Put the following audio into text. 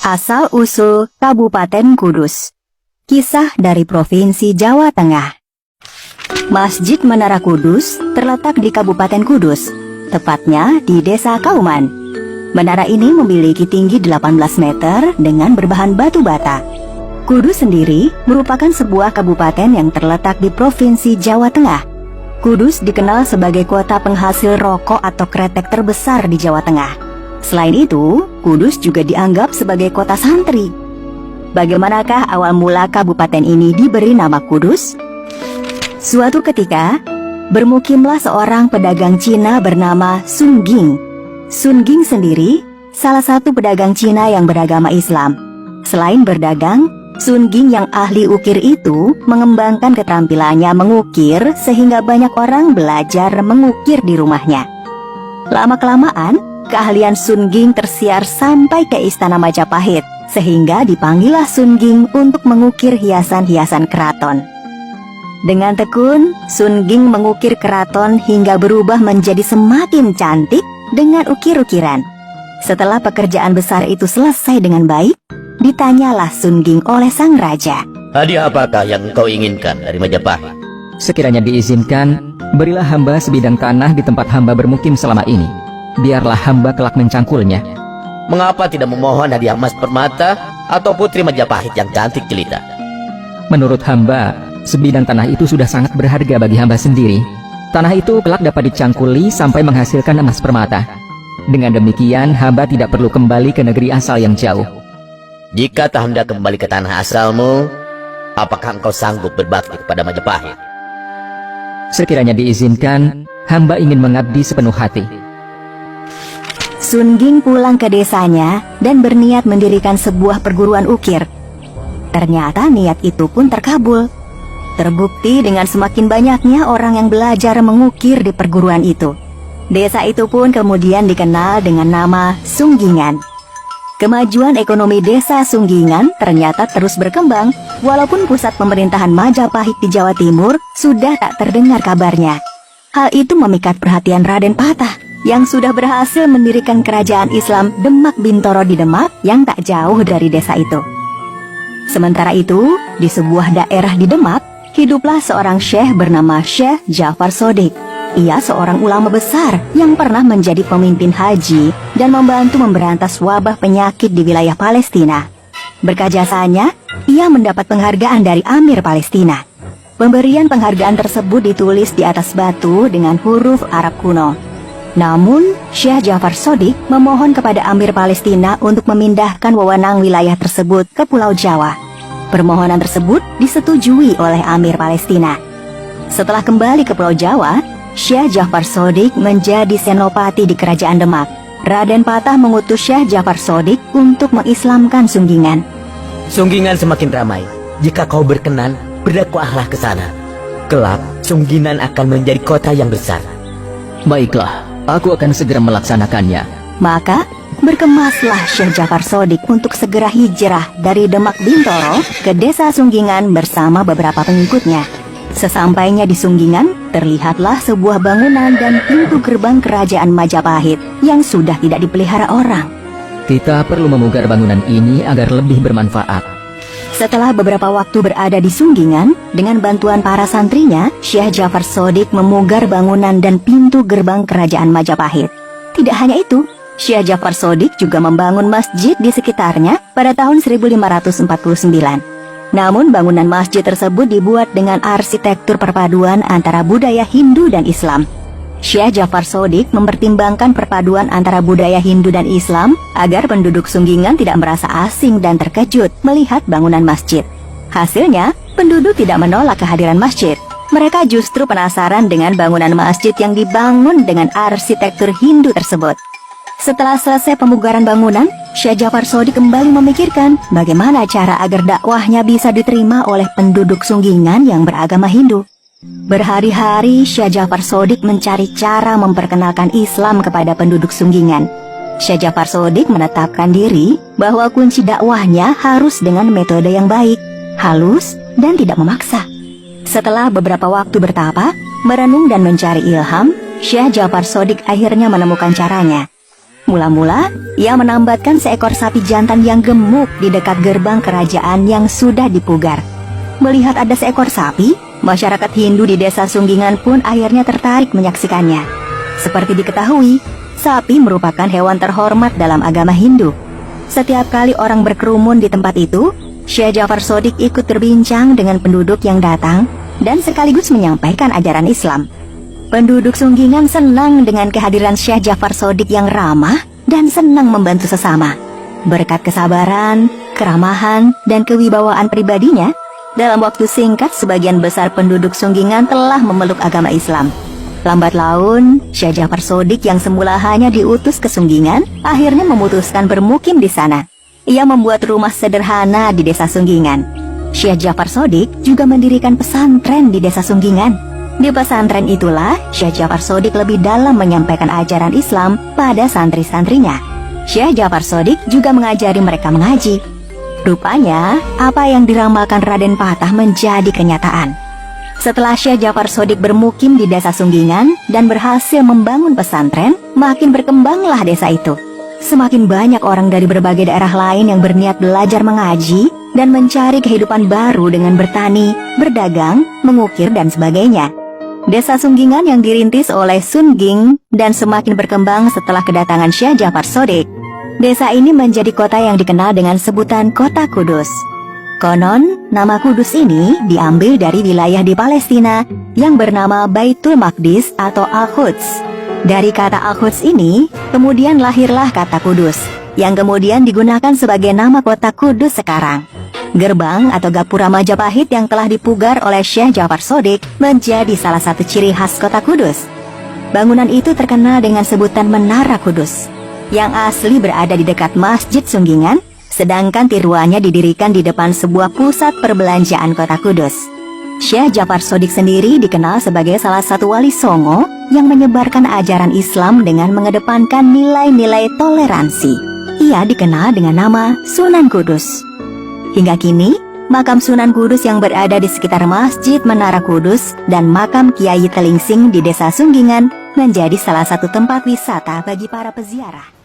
Asal-usul Kabupaten Kudus. Kisah dari Provinsi Jawa Tengah. Masjid Menara Kudus terletak di Kabupaten Kudus, tepatnya di Desa Kauman. Menara ini memiliki tinggi 18 meter dengan berbahan batu bata. Kudus sendiri merupakan sebuah kabupaten yang terletak di Provinsi Jawa Tengah. Kudus dikenal sebagai kota penghasil rokok atau kretek terbesar di Jawa Tengah. Selain itu, Kudus juga dianggap sebagai kota santri. Bagaimanakah awal mula kabupaten ini diberi nama Kudus? Suatu ketika, bermukimlah seorang pedagang Cina bernama Sun Ging. Sun Ging sendiri salah satu pedagang Cina yang beragama Islam. Selain berdagang, Sun Ging yang ahli ukir itu mengembangkan keterampilannya mengukir sehingga banyak orang belajar mengukir di rumahnya. Lama-kelamaan, keahlian Sun Ging tersiar sampai ke Istana Majapahit, sehingga dipanggillah Sun Ging untuk mengukir hiasan-hiasan keraton. Dengan tekun, Sun Ging mengukir keraton hingga berubah menjadi semakin cantik dengan ukir-ukiran. Setelah pekerjaan besar itu selesai dengan baik, ditanyalah Sun Ging oleh sang raja. Hadiah apakah yang engkau inginkan dari Majapahit? Sekiranya diizinkan, berilah hamba sebidang tanah di tempat hamba bermukim selama ini. Biarlah hamba kelak mencangkulnya. Mengapa tidak memohon hadiah emas permata atau putri Majapahit yang cantik jelita? Menurut hamba, sebidang tanah itu sudah sangat berharga bagi hamba sendiri. Tanah itu kelak dapat dicangkuli sampai menghasilkan emas permata. Dengan demikian, hamba tidak perlu kembali ke negeri asal yang jauh. Jika tak hendak kembali ke tanah asalmu, apakah engkau sanggup berbakti kepada Majapahit? Sekiranya diizinkan, hamba ingin mengabdi sepenuh hati. Sun Ging pulang ke desanya dan berniat mendirikan sebuah perguruan ukir. Ternyata niat itu pun terkabul. Terbukti dengan semakin banyaknya orang yang belajar mengukir di perguruan itu. Desa itu pun kemudian dikenal dengan nama Sunggingan. Kemajuan ekonomi desa Sunggingan ternyata terus berkembang, walaupun pusat pemerintahan Majapahit di Jawa Timur sudah tak terdengar kabarnya. Hal itu memikat perhatian Raden Patah, yang sudah berhasil mendirikan kerajaan Islam Demak Bintoro di Demak yang tak jauh dari desa itu. Sementara itu, di sebuah daerah di Demak, hiduplah seorang syekh bernama Syekh Jafar Sodik. Ia seorang ulama besar yang pernah menjadi pemimpin haji dan membantu memberantas wabah penyakit di wilayah Palestina. Berkat jasanya, ia mendapat penghargaan dari Amir Palestina. Pemberian penghargaan tersebut ditulis di atas batu dengan huruf Arab kuno. Namun, Syekh Jafar Sodik memohon kepada Amir Palestina untuk memindahkan wewenang wilayah tersebut ke Pulau Jawa. Permohonan tersebut disetujui oleh Amir Palestina. Setelah kembali ke Pulau Jawa, Syekh Jafar Sodik menjadi senopati di Kerajaan Demak. Raden Patah mengutus Syekh Jafar Sodik untuk mengislamkan Sunggingan. Sunggingan semakin ramai. Jika kau berkenan, berdakwahlah ke sana. Kelak, Sunggingan akan menjadi kota yang besar. Baiklah, aku akan segera melaksanakannya. Maka, berkemaslah Syekh Jafar Sodik untuk segera hijrah dari Demak Bintoro ke desa Sunggingan bersama beberapa pengikutnya. Sesampainya di Sunggingan, terlihatlah sebuah bangunan dan pintu gerbang kerajaan Majapahit yang sudah tidak dipelihara orang. Kita perlu memugar bangunan ini agar lebih bermanfaat. Setelah beberapa waktu berada di Sunggingan, dengan bantuan para santrinya, Syekh Jafar Sodik memugar bangunan dan pintu gerbang kerajaan Majapahit. Tidak hanya itu, Syekh Jafar Sodik juga membangun masjid di sekitarnya pada tahun 1549. Namun bangunan masjid tersebut dibuat dengan arsitektur perpaduan antara budaya Hindu dan Islam. Syekh Jafar Sodik mempertimbangkan perpaduan antara budaya Hindu dan Islam agar penduduk Sunggingan tidak merasa asing dan terkejut melihat bangunan masjid. Hasilnya, penduduk tidak menolak kehadiran masjid. Mereka justru penasaran dengan bangunan masjid yang dibangun dengan arsitektur Hindu tersebut. Setelah selesai pemugaran bangunan, Syekh Jafar Sodik kembali memikirkan bagaimana cara agar dakwahnya bisa diterima oleh penduduk Sunggingan yang beragama Hindu. Berhari-hari Syekh Jafar Sodik mencari cara memperkenalkan Islam kepada penduduk Sunggingan. Syekh Jafar Sodik menetapkan diri bahwa kunci dakwahnya harus dengan metode yang baik, halus, dan tidak memaksa. Setelah beberapa waktu bertapa, merenung dan mencari ilham, Syekh Jafar Sodik akhirnya menemukan caranya. Mula-mula, ia menambatkan seekor sapi jantan yang gemuk di dekat gerbang kerajaan yang sudah dipugar. Melihat ada seekor sapi, masyarakat Hindu di desa Sunggingan pun akhirnya tertarik menyaksikannya. Seperti diketahui, sapi merupakan hewan terhormat dalam agama Hindu. Setiap kali orang berkerumun di tempat itu, Syekh Jafar Shodiq ikut berbincang dengan penduduk yang datang dan sekaligus menyampaikan ajaran Islam. Penduduk Sunggingan senang dengan kehadiran Syekh Jafar Shodiq yang ramah dan senang membantu sesama. Berkat kesabaran, keramahan, dan kewibawaan pribadinya, dalam waktu singkat sebagian besar penduduk Sunggingan telah memeluk agama Islam. Lambat laun, Syekh Jafar Shodiq yang semula hanya diutus ke Sunggingan, akhirnya memutuskan bermukim di sana. Ia membuat rumah sederhana di desa Sunggingan. Syekh Jafar Shodiq juga mendirikan pesantren di desa Sunggingan. Di pesantren itulah, Syekh Jafar Shodiq lebih dalam menyampaikan ajaran Islam pada santri-santrinya. Syekh Jafar Shodiq juga mengajari mereka mengaji. Rupanya, apa yang diramalkan Raden Patah menjadi kenyataan. Setelah Syekh Jafar Shodiq bermukim di desa Sunggingan dan berhasil membangun pesantren, makin berkembanglah desa itu. Semakin banyak orang dari berbagai daerah lain yang berniat belajar mengaji dan mencari kehidupan baru dengan bertani, berdagang, mengukir, dan sebagainya. Desa Sunggingan yang dirintis oleh Sun Ging dan semakin berkembang setelah kedatangan Syekh Jafar Shodiq. Desa ini menjadi kota yang dikenal dengan sebutan Kota Kudus. Konon, nama Kudus ini diambil dari wilayah di Palestina yang bernama Baitul Maqdis atau Al-Quds. Dari kata Al-Quds ini, kemudian lahirlah kata Kudus, yang kemudian digunakan sebagai nama kota Kudus sekarang. Gerbang atau gapura Majapahit yang telah dipugar oleh Syekh Jafar Shodiq menjadi salah satu ciri khas kota Kudus. Bangunan itu terkenal dengan sebutan Menara Kudus, yang asli berada di dekat Masjid Sunggingan, sedangkan tiruannya didirikan di depan sebuah pusat perbelanjaan kota Kudus. Syekh Jafar Shodiq sendiri dikenal sebagai salah satu wali Songo yang menyebarkan ajaran Islam dengan mengedepankan nilai-nilai toleransi. Ia dikenal dengan nama Sunan Kudus. Hingga kini, makam Sunan Kudus yang berada di sekitar Masjid Menara Kudus dan makam Kiai Telingsing di desa Sunggingan menjadi salah satu tempat wisata bagi para peziarah.